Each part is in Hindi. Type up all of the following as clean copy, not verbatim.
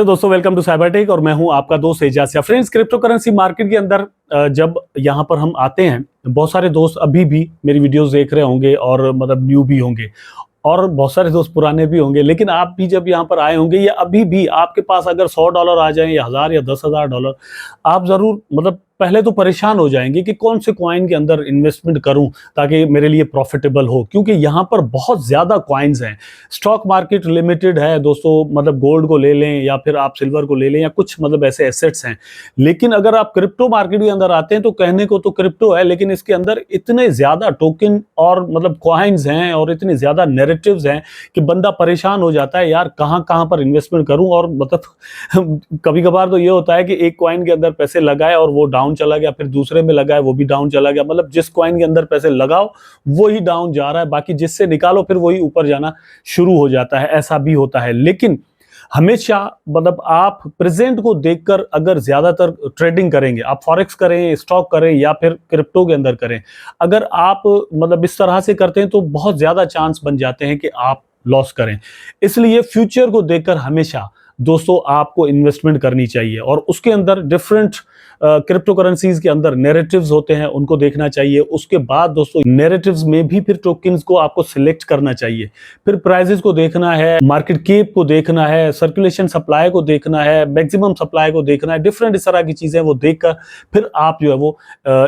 तो दोस्तों वेलकम टू साइबरटेक और मैं हूं आपका दोस्त Ejaz. Friends, crypto currency market के अंदर जब यहां पर हम आते हैं, बहुत सारे दोस्त अभी भी मेरी वीडियोस देख रहे होंगे और मतलब न्यू भी होंगे और बहुत सारे दोस्त पुराने भी होंगे। लेकिन आप भी जब यहाँ पर आए होंगे या अभी भी आपके पास अगर $100 आ जाए या 1000 या $10,000, आप जरूर मतलब पहले तो परेशान हो जाएंगे कि कौन से कॉइन के अंदर इन्वेस्टमेंट करूं ताकि मेरे लिए प्रॉफिटेबल हो, क्योंकि यहाँ पर बहुत ज्यादा कॉइन्स हैं। स्टॉक मार्केट लिमिटेड है दोस्तों, मतलब गोल्ड को ले लें या फिर आप सिल्वर को ले लें या कुछ मतलब ऐसे एसेट्स हैं। लेकिन अगर आप क्रिप्टो मार्केट के अंदर आते हैं तो कहने को तो क्रिप्टो है, लेकिन इसके अंदर इतने ज्यादा टोकन और मतलब कॉइन्स हैं और इतने ज्यादा नैरेटिव्स हैं कि बंदा परेशान हो जाता है, यार कहाँ कहाँ पर इन्वेस्टमेंट करूं। और मतलब कभी कभार तो ये होता है कि एक कॉइन के अंदर पैसे लगाए और वो डाउन चला गया, फिर दूसरे में लगाए वो भी डाउन चला गया। मतलब जिस कॉइन के अंदर पैसे लगाओ वो ही डाउन जा रहा है, बाकी जिससे निकालो फिर वही ऊपर जाना शुरू हो जाता है। ऐसा भी होता है। लेकिन हमेशा मतलब आप प्रेजेंट को देखकर अगर ज्यादातर ट्रेडिंग करेंगे, आप फॉरेक्स करें, स्टॉक करें या फिर क्रिप्टो के अंदर करें, अगर आप मतलब इस तरह से करते हैं तो बहुत ज्यादा चांस बन जाते हैं कि आप लॉस करें। इसलिए फ्यूचर को देखकर हमेशा दोस्तों आपको इन्वेस्टमेंट करनी चाहिए और उसके अंदर डिफरेंट क्रिप्टो करेंसीज के अंदर नैरेटिव्स होते हैं, उनको देखना चाहिए। उसके बाद दोस्तों नैरेटिव्स में भी फिर टोकन्स को आपको सिलेक्ट करना चाहिए, फिर प्राइसेस को देखना है, मार्केट कैप को देखना है, सर्कुलेशन सप्लाई को देखना है, मैक्सिमम सप्लाई को देखना है, डिफरेंट इस तरह की चीजें वो देखकर फिर आप जो है वो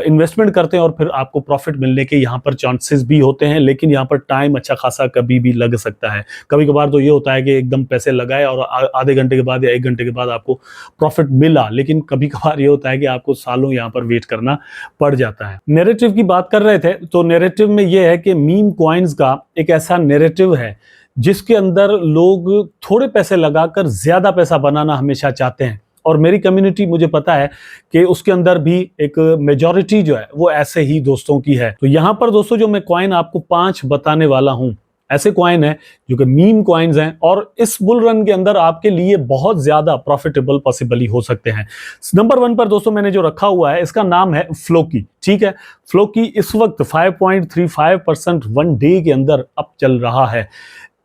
इन्वेस्टमेंट करते हैं और फिर आपको प्रॉफिट मिलने के यहाँ पर चांसेस भी होते हैं। लेकिन यहाँ पर टाइम अच्छा खासा कभी भी लग सकता है। कभी कभार तो ये होता है कि एकदम पैसे लगाए और आधे घंटे के बाद या 1 घंटे के बाद आपको प्रॉफिट मिला, लेकिन कभी कभार ये होता है कि आपको सालों यहाँ पर वेट करना पड़ जाता है। नैरेटिव की बात कर रहे थे तो नैरेटिव में ये है कि मीम कॉइन्स का एक ऐसा नैरेटिव है जिसके अंदर लोग थोड़े पैसे लगाकर ज्यादा पैसा बनाना हमेशा चाहते हैं और मेरी कम्युनिटी मुझे पता है कि उसके अंदर भी एक मेजॉरिटी जो है वो ऐसे ही दोस्तों की है। तो यहाँ पर दोस्तों जो मैं कॉइन आपको 5 बताने वाला हूं, ऐसे कॉइन है जो कि मीम कॉइन्स हैं और इस बुल रन के अंदर आपके लिए बहुत ज्यादा प्रॉफिटेबल पॉसिबली हो सकते हैं। नंबर 1 पर दोस्तों मैंने जो रखा हुआ है इसका नाम है फ्लोकी। ठीक है, फ्लोकी इस वक्त 5.35% वन डे के अंदर अप चल रहा है।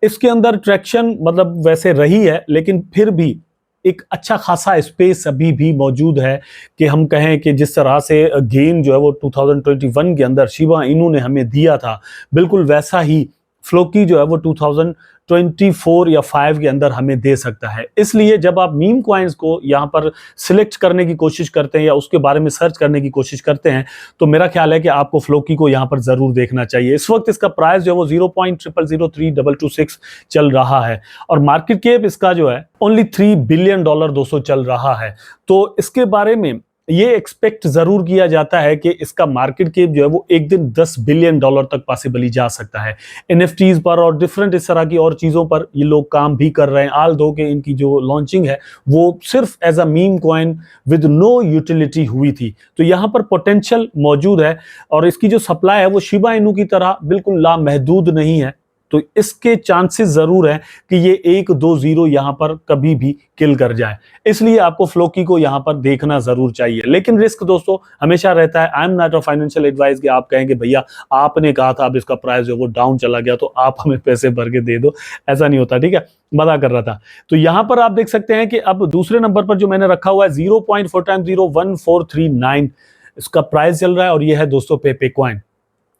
इसके अंदर ट्रैक्शन मतलब वैसे रही है, लेकिन फिर भी एक अच्छा खासा स्पेस अभी भी मौजूद है कि हम कहें कि जिस तरह से गेन जो है वो 2021 के अंदर शिबा इनू ने हमें दिया था, बिल्कुल वैसा ही फ्लोकी जो है वो 2024 या 5 के अंदर हमें दे सकता है। इसलिए जब आप मीम कॉइन्स को यहाँ पर सिलेक्ट करने की कोशिश करते हैं या उसके बारे में सर्च करने की कोशिश करते हैं तो मेरा ख्याल है कि आपको फ्लोकी को यहाँ पर जरूर देखना चाहिए। इस वक्त इसका प्राइस जो है वो 0.003226 चल रहा है और मार्केट कैप इसका जो है ओनली $3 बिलियन दोस्तों चल रहा है। तो इसके बारे में ये एक्सपेक्ट जरूर किया जाता है कि इसका मार्केट कैप जो है वो एक दिन $10 बिलियन तक पॉसिबली जा सकता है। एनएफटीज पर और डिफरेंट इस तरह की और चीजों पर ये लोग काम भी कर रहे हैं। आल दो कि इनकी जो लॉन्चिंग है वो सिर्फ as a meme coin with no utility हुई थी। तो यहाँ पर पोटेंशियल मौजूद है और इसकी जो सप्लाई है वो शिबा इनू की तरह बिल्कुल लामहदूद नहीं है। तो इसके चांसेस जरूर है कि ये 1-2-0 यहां पर कभी भी किल कर जाए। इसलिए आपको फ्लोकी को यहां पर देखना जरूर चाहिए। लेकिन रिस्क दोस्तों हमेशा रहता है। आई am not a financial advice कि आप कहेंगे भैया आपने कहा था अब इसका प्राइस जो वो डाउन चला गया तो आप हमें पैसे भर के दे दो, ऐसा नहीं होता। ठीक है, मजा कर रहा था। तो यहां पर आप देख सकते हैं कि अब दूसरे नंबर पर जो मैंने रखा हुआ है 0.4 × 0.1439 इसका प्राइस चल रहा है और यह है दोस्तों पेपे कॉइन।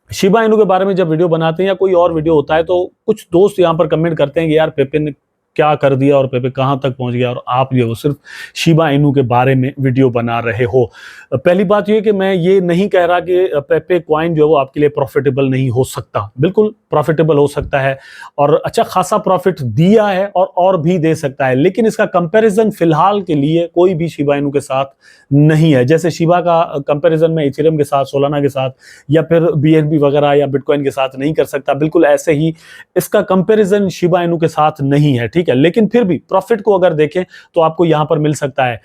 शिबा इनू के बारे में जब वीडियो बनाते हैं या कोई और वीडियो होता है तो कुछ दोस्त यहां पर कमेंट करते हैं कि यार पेपे ने क्या कर दिया और पेपे कहां तक पहुंच गया और आप जो है वो सिर्फ शिबा इनू के बारे में वीडियो बना रहे हो। पहली बात ये कि मैं ये नहीं कह रहा कि पेपे कॉइन जो है वो आपके लिए प्रॉफिटेबल नहीं हो सकता, बिल्कुल प्रॉफिटेबल हो सकता है और अच्छा खासा प्रॉफिट दिया है और भी दे सकता है। लेकिन इसका कंपैरिजन फिलहाल के लिए कोई भी शिबा इनू के साथ नहीं है। जैसे शिबा का कंपैरिजन में इथेरियम के साथ, सोलाना के साथ या फिर बीएनबी वगैरह या बिटकॉइन के साथ नहीं कर सकता, बिल्कुल ऐसे ही इसका कंपैरिजन शिबा इनू के साथ नहीं है। ठीक है, लेकिन फिर भी प्रॉफिट को अगर देखें तो आपको यहां पर मिल सकता है।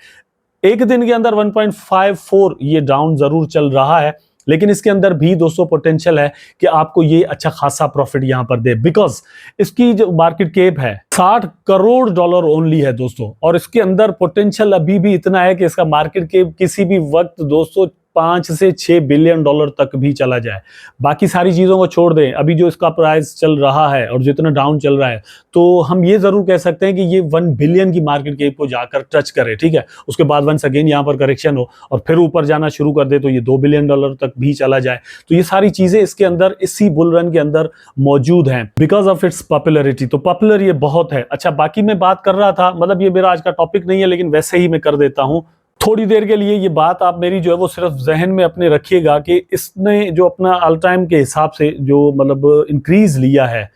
एक दिन के अंदर 1.54 ये डाउन जरूर चल रहा है, लेकिन इसके अंदर भी दोस्तों पोटेंशियल है कि आपको ये अच्छा खासा प्रॉफिट यहां पर दे, बिकॉज इसकी जो मार्केट कैप है $60 करोड़ ओनली है दोस्तों और इसके अंदर पोटेंशियल अभी भी इतना है कि इसका मार्केट कैप किसी भी वक्त दोस्तों 5 से 6 बिलियन डॉलर तक भी चला जाए। बाकी सारी चीज़ों को छोड़ दें, अभी जो इसका प्राइस चल रहा है और जितना डाउन चल रहा है, तो हम ये ज़रूर कह सकते हैं कि ये 1 बिलियन की मार्केट कैप को जाकर टच करे, ठीक है। उसके बाद वंस अगेन यहाँ पर करेक्शन हो और फिर ऊपर जाना शुरू कर दे तो ये 2 बिलियन डॉलर तक भी चला जाए। तो ये सारी चीज़ें इसके अंदर, इसी बुल रन के अंदर मौजूद हैं बिकॉज ऑफ इट्स पॉपुलैरिटी। तो पॉपुलर ये बहुत है। अच्छा, बाकी मैं बात कर रहा था, मतलब ये मेरा आज का टॉपिक नहीं है, लेकिन वैसे ही मैं कर देता हूं थोड़ी देर के लिए। ये बात आप मेरी जो है वो सिर्फ जहन में अपने रखिएगा कि इसने जो अपना ऑल टाइम के हिसाब से जो मतलब इंक्रीज लिया है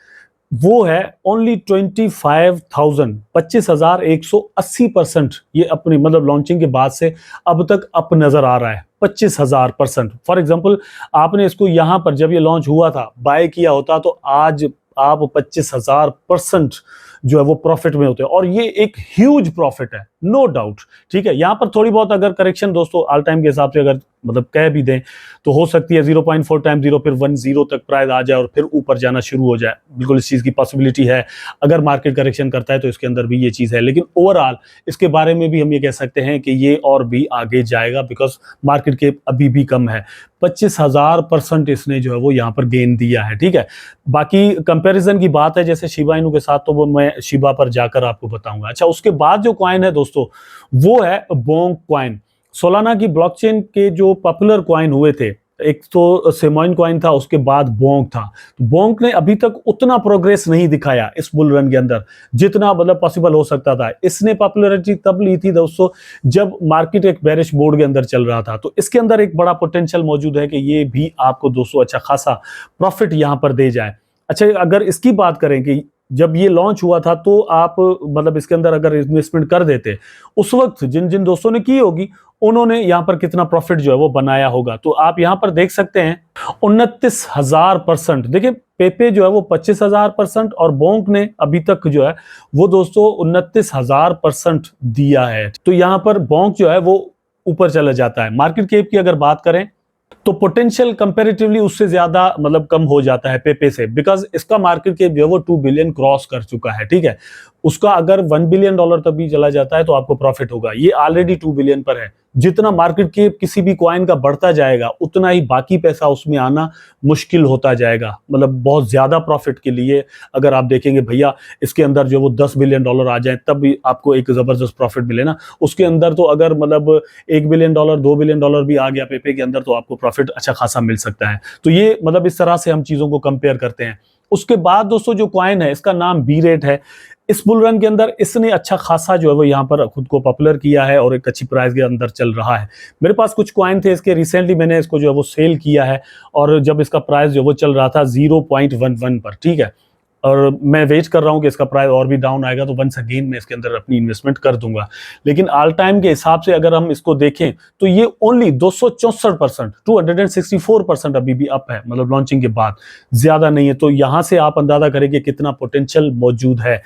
वो है ओनली 25,180%। ये अपनी मतलब लॉन्चिंग के बाद से अब तक अप नजर आ रहा है 25,000%। फॉर एग्जांपल, आपने इसको यहां पर जब ये लॉन्च हुआ था बाय किया होता तो आज आप 25,000% जो है वो प्रॉफिट में होते हैं, और ये एक ह्यूज प्रॉफिट है, नो डाउट। ठीक है, यहां पर थोड़ी बहुत अगर करेक्शन दोस्तों ऑल टाइम के हिसाब से अगर मतलब कह भी दें तो हो सकती है 0.4 टाइम 0 फिर 10 तक प्राइस आ जाए और फिर ऊपर जाना शुरू हो जाए। बिल्कुल इस चीज की पॉसिबिलिटी है, अगर मार्केट करेक्शन करता है तो इसके अंदर भी ये चीज है। लेकिन ओवरऑल इसके बारे में भी हम ये कह सकते हैं कि ये और भी आगे जाएगा बिकॉज मार्केट के अभी भी कम है। 25,000% इसने जो है वो यहाँ पर गेन दिया है। ठीक है, बाकी कंपैरिजन की बात है जैसे शिबा इनू के साथ, तो वो मैं शिबा पर जाकर आपको बताऊंगा। अच्छा, उसके बाद जो कॉइन है दोस्तों वो है बोंक कॉइन। सोलाना की ब्लॉकचेन के जो पॉपुलर कॉइन हुए थे, एक तो सेमोइन कॉइन था, उसके बाद बोंक था। बोंक ने अभी तक उतना प्रोग्रेस नहीं दिखाया इस बुल रन के अंदर जितना मतलब पॉसिबल हो सकता था। इसने पॉपुलैरिटी तब ली थी दोस्तों जब मार्केट एक बेरिश बोर्ड के अंदर चल रहा था, तो इसके अंदर एक बड़ा पोटेंशियल मौजूद है कि ये भी आपको दोस्तों अच्छा खासा प्रॉफिट यहां पर दे जाए। अच्छा, अगर इसकी बात करें कि जब ये लॉन्च हुआ था तो आप मतलब इसके अंदर अगर इन्वेस्टमेंट कर देते उस वक्त जिन जिन दोस्तों ने की होगी उन्होंने यहां पर कितना प्रॉफिट जो है वो बनाया होगा। तो आप यहां पर देख सकते हैं 29,000%। देखिए, पेपे जो है वो 25,000% और बोंक ने अभी तक जो है वो दोस्तों 29,000% दिया है। तो यहां पर बोंक जो है वो ऊपर चला जाता है। मार्केट कैप की अगर बात करें तो पोटेंशियल कंपैरेटिवली उससे ज्यादा मतलब कम हो जाता है पेपे से, बिकॉज इसका मार्केट कैप जो है वो 2 बिलियन क्रॉस कर चुका है। ठीक है, उसका अगर 1 बिलियन डॉलर तक भी चला जाता है तो आपको प्रॉफिट होगा। ये ऑलरेडी 2 बिलियन पर है। जितना मार्केट कैप किसी भी कॉइन का बढ़ता जाएगा उतना ही बाकी पैसा उसमें आना मुश्किल होता जाएगा। मतलब बहुत ज्यादा प्रॉफिट के लिए अगर आप देखेंगे भैया इसके अंदर जो वो 10 बिलियन डॉलर आ जाए तब भी आपको एक जबरदस्त प्रॉफिट मिले ना, उसके अंदर तो अगर मतलब 1 बिलियन डॉलर 2 बिलियन डॉलर भी आ गया पेपे के अंदर तो आपको प्रॉफिट अच्छा खासा मिल सकता है। तो ये मतलब इस तरह से हम चीजों को कंपेयर करते हैं। उसके बाद दोस्तों जो कॉइन है इसका नाम बी रेट है। इस बुल रन के अंदर इसने अच्छा खासा जो है वो यहाँ पर खुद को पॉपुलर किया है और एक अच्छी प्राइस के अंदर चल रहा है। मेरे पास कुछ कॉइन थे इसके, रिसेंटली मैंने इसको जो है वो सेल किया है और जब इसका प्राइस जो वो चल रहा था 0.11 पर। ठीक है, और मैं वेट कर रहा हूं कि इसका प्राइस और भी डाउन आएगा तो वंस अगेन मैं इसके अंदर अपनी इन्वेस्टमेंट कर दूंगा। लेकिन ऑल टाइम के हिसाब से अगर हम इसको देखें तो ये ओनली 264%, 264% अभी भी अप है, मतलब लॉन्चिंग के बाद, ज्यादा नहीं है। तो यहां से आप अंदाजा करें कि कितना पोटेंशियल मौजूद है।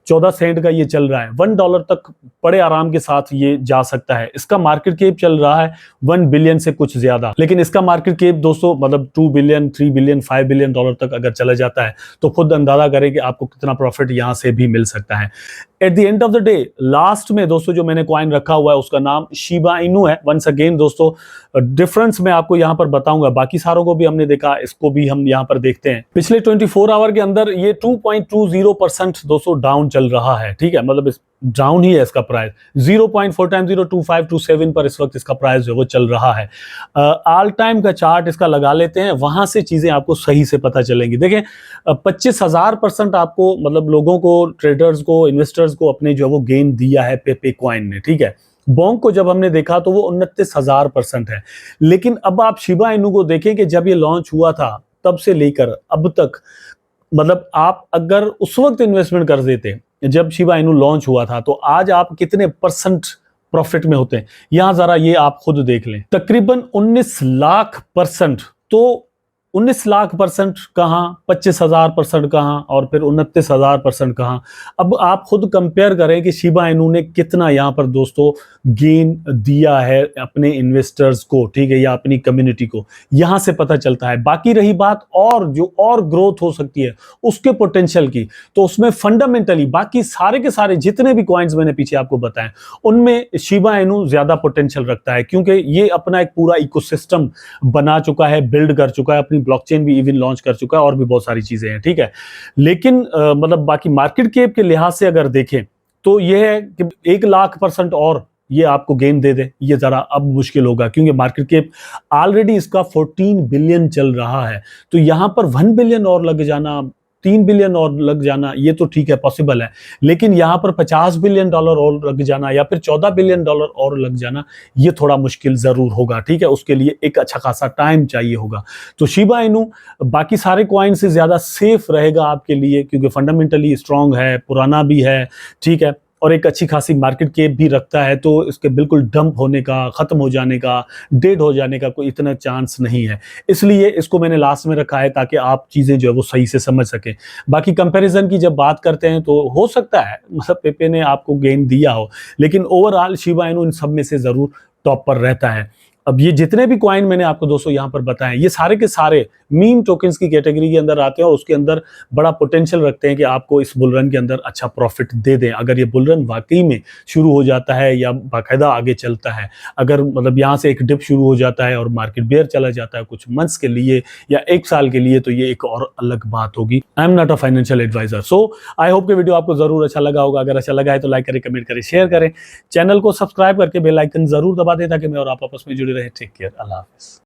14 सेंट का ये चल रहा है, $1 तक बड़े आराम के साथ ये जा सकता है। इसका मार्केट कैप चल रहा है 1 बिलियन से कुछ ज्यादा, लेकिन इसका मार्केट कैप दोस्तों मतलब 2 बिलियन 3 बिलियन 5 बिलियन डॉलर तक अगर चला जाता है तो खुद अंदाजा करें कि आपको कितना प्रॉफिट यहां से भी मिल सकता है। At the end of the day last में दोस्तों जो मैंने कॉइन रखा हुआ है उसका नाम शिबा इनू है। वंस अगेन दोस्तों डिफरेंस मैं आपको यहां पर बताऊंगा, बाकी सारों को भी हमने देखा, इसको भी हम यहां पर देखते हैं। पिछले 24 आवर के अंदर ये 2.20% दोस्तों डाउन चल रहा है। ठीक है, मतलब डाउन ही है इसका प्राइस, 0.4 टाइम 0.2527 पर इस वक्त इसका प्राइस जो वो चल रहा है। ऑल टाइम का चार्ट इसका लगा लेते हैं, वहां से चीजें आपको सही से पता चलेंगी। देखें 25,000% आपको मतलब लोगों को, ट्रेडर्स को, इन्वेस्टर्स को अपने जो वो गेन दिया है पेपे कॉइन ने। ठीक है, बोंक को जब हमने देखा तो वो 29,000% है। लेकिन अब आप शिबा इनू को देखें कि जब ये लॉन्च हुआ था तब से लेकर अब तक, मतलब आप अगर उस वक्त इन्वेस्टमेंट कर देते जब शिबा इनू लॉन्च हुआ था तो आज आप कितने परसेंट प्रॉफिट में होते हैं। यहां जरा ये आप खुद देख लें, तकरीबन 19 लाख %। तो 19 लाख% कहाँ, 25,000% कहाँ, और फिर 29,000% कहाँ। अब आप खुद कंपेयर करें कि शिबा इनू ने कितना यहाँ पर दोस्तों गेन दिया है अपने इन्वेस्टर्स को, ठीक है, या अपनी कम्युनिटी को, यहां से पता चलता है। बाकी रही बात और जो और ग्रोथ हो सकती है उसके पोटेंशियल की, तो उसमें फंडामेंटली बाकी सारे के सारे जितने भी कॉइन्स मैंने पीछे आपको बताए उनमें शिबा इनू ज्यादा पोटेंशियल रखता है, क्योंकि ये अपना एक पूरा इकोसिस्टम बना चुका है, बिल्ड कर चुका है, अपनी ब्लॉकचेन भी इवन लॉन्च कर चुका है, और भी बहुत सारी चीजें हैं, ठीक है। लेकिन मतलब बाकी मार्केट कैप के लिहाज से अगर देखें तो यह है कि 1 लाख% और ये आपको गेन दे दे, ये जरा अब मुश्किल होगा, क्योंकि मार्केट कैप ऑलरेडी इसका 14 बिलियन चल रहा है। तो यहां पर 1 बिलियन और लग जाना, 3 बिलियन और लग जाना, ये तो ठीक है, पॉसिबल है। लेकिन यहां पर $50 बिलियन और लग जाना, या फिर $14 बिलियन और लग जाना, ये थोड़ा मुश्किल जरूर होगा, ठीक है। उसके लिए एक अच्छा खासा टाइम चाहिए होगा। तो शिबा इनू बाकी सारे कॉइन से ज्यादा सेफ रहेगा आपके लिए, क्योंकि फंडामेंटली स्ट्रांग है, पुराना भी है, ठीक है, और एक अच्छी खासी मार्केट कैप भी रखता है। तो इसके बिल्कुल डंप होने का, खत्म हो जाने का, डेड हो जाने का कोई इतना चांस नहीं है। इसलिए इसको मैंने लास्ट में रखा है, ताकि आप चीजें जो है वो सही से समझ सकें। बाकी कंपैरिजन की जब बात करते हैं तो हो सकता है मतलब पेपे ने आपको गेन दिया हो, लेकिन ओवरऑल शिबा इनू इन सब में से जरूर टॉप पर रहता है। अब ये जितने भी कॉइन मैंने आपको दोस्तों यहां पर बताए, ये सारे के सारे मीम टोकन्स की कैटेगरी के अंदर आते हैं, और उसके अंदर बड़ा पोटेंशियल रखते हैं कि आपको इस बुल रन के अंदर अच्छा प्रॉफिट दे दें। अगर ये बुल रन वाकई में शुरू हो जाता है या बाकायदा आगे चलता है, अगर मतलब यहाँ से एक डिप शुरू हो जाता है और मार्केट बेयर चला जाता है कुछ मंथ्स के लिए या 1 साल के लिए, तो ये एक और अलग बात होगी। I am not a financial advisor. So I hope कि वीडियो आपको जरूर अच्छा लगा होगा। अगर अच्छा लगा है तो लाइक करें, कमेंट करें, शेयर करें, चैनल को सब्सक्राइब करके बेल आइकन जरूर दबा दें, ताकि मैं और आप आपस में जुड़े रहे। टेक केयर, अल्लाह हाफिज।